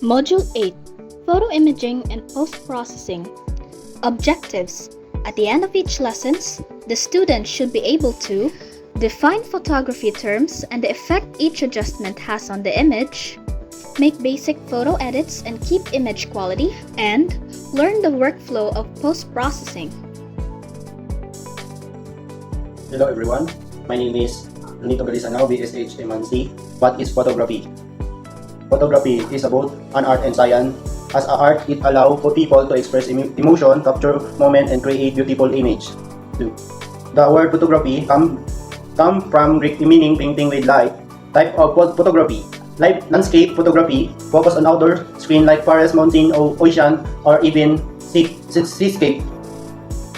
Module 8 Photo Imaging and Post-Processing. Objectives. At the end of each lesson, the student should be able to define photography terms and the effect each adjustment has on the image, make basic photo edits and keep image quality, and learn the workflow of post-processing. Hello everyone, my name is Nito Galisanao, BSHM. What is photography? Photography is about an art and science. As an art, it allows for people to express emotion, capture moment, and create beautiful image. The word photography come from Greek meaning painting with light. Type of photography: landscape photography, focus on outdoor scene like forest, mountain, or ocean, or even seascape.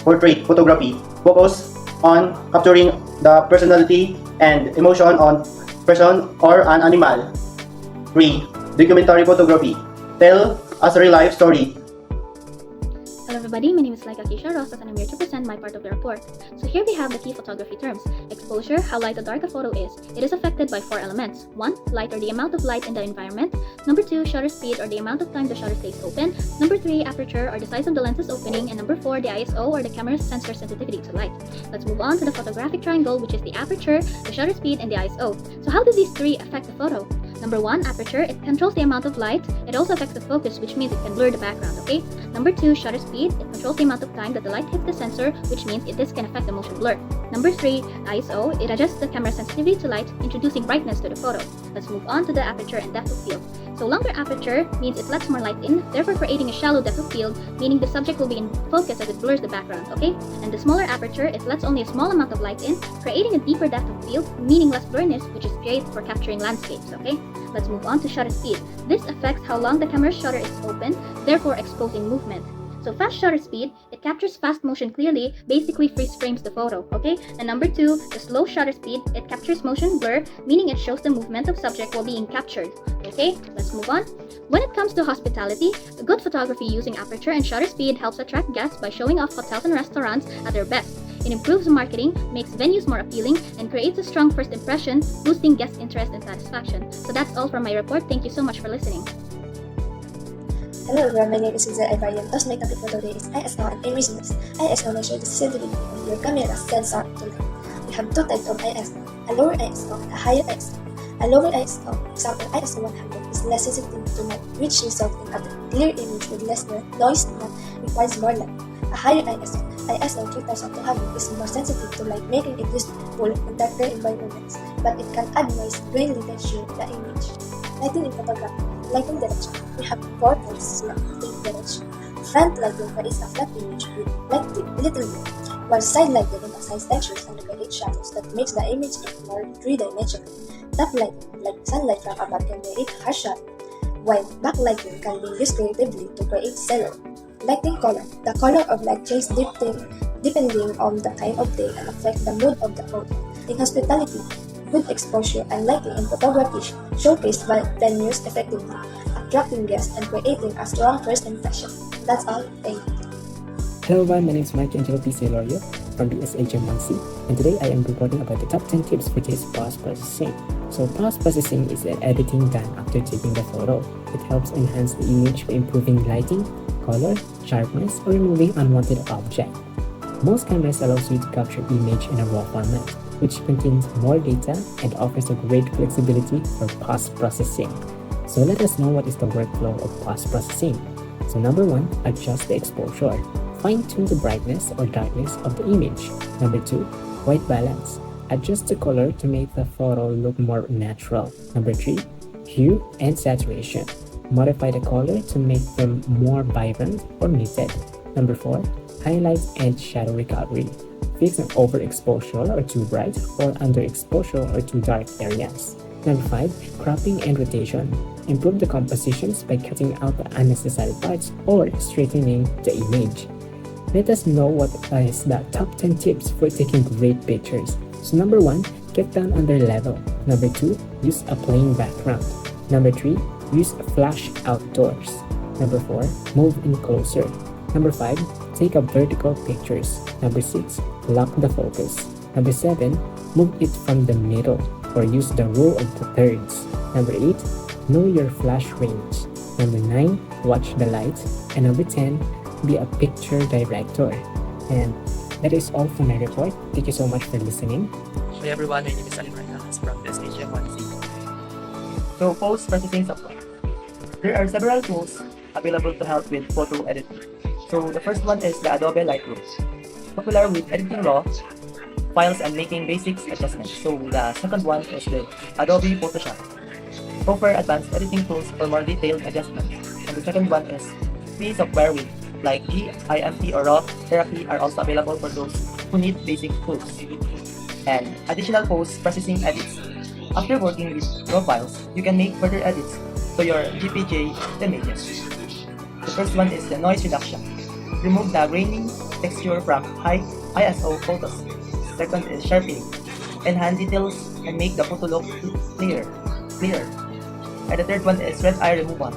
Portrait photography, focus on capturing the personality and emotion on person or an animal. 3. Documentary photography, tell us a real life story. Hello everybody, my name is Laika Keisha Rosas and I'm here to present my part of the report. So here we have the key photography terms. Exposure, how light or dark a photo is. It is affected by 4 elements. 1. Light or the amount of light in the environment. Number 2. Shutter speed or the amount of time the shutter stays open. Number 3. Aperture or the size of the lens's opening. And number 4. The ISO or the camera's sensor sensitivity to light. Let's move on to the photographic triangle, which is the aperture, the shutter speed, and the ISO. So how do these 3 affect the photo? Number 1, aperture, it controls the amount of light. It also affects the focus, which means it can blur the background, okay? Number 2, shutter speed, it controls the amount of time that the light hits the sensor, which means this can affect the motion blur. Number 3, ISO, it adjusts the camera sensitivity to light, introducing brightness to the photo. Let's move on to the aperture and depth of field. So longer aperture means it lets more light in, therefore creating a shallow depth of field, meaning the subject will be in focus as it blurs the background, okay? And the smaller aperture, it lets only a small amount of light in, creating a deeper depth of field, meaning less blurriness, which is great for capturing landscapes, okay? Let's move on to shutter speed. This affects how long the camera's shutter is open, therefore exposing movement. So fast shutter speed, it captures fast motion clearly, basically freeze frames the photo, okay? And number 2, the slow shutter speed, it captures motion blur, meaning it shows the movement of subject while being captured, okay? Let's move on. When it comes to hospitality, good photography using aperture and shutter speed helps attract guests by showing off hotels and restaurants at their best. It improves marketing, makes venues more appealing, and creates a strong first impression, boosting guest interest and satisfaction. So that's all from my report. Thank you so much for listening. Hello everyone, my name is Cesar Ivarian. Thus my topic for today is ISO and image. ISO measures the sensitivity of your camera's sensor to light. We have 2 types of ISO, a lower ISO and a higher ISO. A lower ISO, example ISO 100, is less sensitive to light, which results in a clear image with less noise and requires more light. A higher ISO 3200, is more sensitive to light, making it useful in darker environments, but it can add noise when texture the image. Lighting in photography. Lighting direction. We have 4 types of lighting direction. Front lighting creates a flat image with little light, while side lighting emphasizes textures and creates shadows that makes the image look more 3-dimensional. Top lighting, like sunlight from above, can create harsh shadow, while backlighting can be used creatively to create shadow. Lighting color. The color of light changes depending on the time of day and affect the mood of the photo. In hospitality, good exposure and lighting in photography showcase venues effectively, attracting guests and creating a strong first impression. That's all. Thank you. Hello everyone, my name is Mike Angelo P. Celorio from BSHM, and today I am reporting about the top 10 tips for this post-processing. So post-processing is an editing done after taking the photo. It helps enhance the image by improving lighting, color, sharpness, or removing unwanted object. Most cameras allows you to capture image in a raw format, which contains more data and offers a great flexibility for post-processing. So let us know what is the workflow of post-processing. So number 1, adjust the exposure. Fine-tune the brightness or darkness of the image. Number 2, white balance. Adjust the color to make the photo look more natural. Number 3, hue and saturation. Modify the color to make them more vibrant or muted. Number 4, highlights and shadow recovery. Fix an overexposure or too bright or underexposure or too dark areas. Number 5, cropping and rotation. Improve the compositions by cutting out the unnecessary parts or straightening the image. Let us know what is the top 10 tips for taking great pictures. So number 1, get down under level. Number 2, use a plain background. Number 3, use flash outdoors. Number 4, move in closer. Number 5, take up vertical pictures. Number 6, lock the focus. Number 7, move it from the middle or use the rule of the thirds. Number 8, know your flash range. Number 9, watch the lights. And number 10, be a picture director. And that is all for my report. Thank you so much for listening. Hi everyone, my name is Alimar from BSHM 1C. So, post processing software. There are several tools available to help with photo editing. So, the first one is the Adobe Lightroom, popular with editing raw files and making basic adjustments. So, the second one is the Adobe Photoshop, offer advanced editing tools for more detailed adjustments. And the second one is free software with like GIMP or RAW therapy are also available for those who need basic tools. And additional post-processing edits. After working with raw files, you can make further edits to your GPG images. The first one is the noise reduction. Remove the grainy texture from high ISO photos. Second is sharpening. Enhance details and make the photo look clearer. And the third one is red eye removal.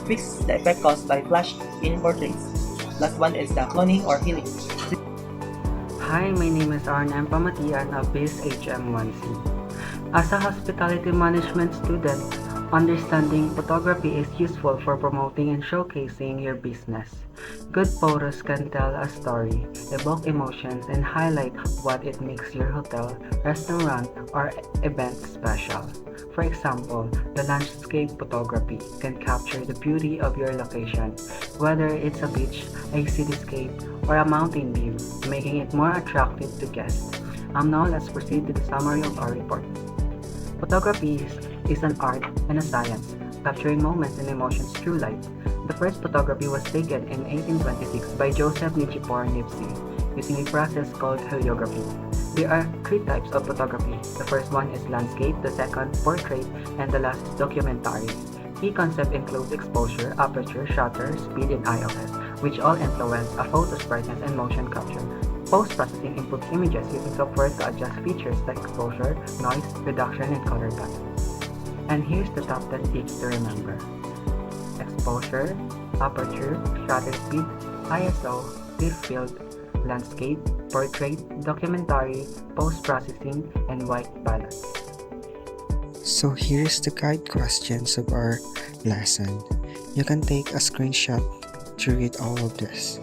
Fix the effect caused by flash in portraits. Last one is the cloning or healing. Hi, my name is Arnem Pamatian of BSHM 1C. As a hospitality management student, understanding photography is useful for promoting and showcasing your business. Good photos can tell a story, evoke emotions, and highlight what it makes your hotel, restaurant, or event special. For example, the landscape photography can capture the beauty of your location, whether it's a beach, a cityscape, or a mountain view, making it more attractive to guests. Now let's proceed to the summary of our report. Photography is an art and a science, capturing moments and emotions through light. The first photography was taken in 1826 by Joseph Nichifor Nipsey, using a process called heliography. There are three types of photography. The first one is landscape, the second portrait, and the last is documentary. Key concept includes exposure, aperture, shutter, speed, and IOS, which all influence a photo's brightness and motion capture. Post-processing improves images using software to adjust features like exposure, noise, reduction, and color balance. And here's the top 10 tips to remember. Exposure, aperture, shutter speed, ISO, depth field, landscape, portrait, documentary, post-processing, and white balance. So here's the guide questions of our lesson. You can take a screenshot to read all of this.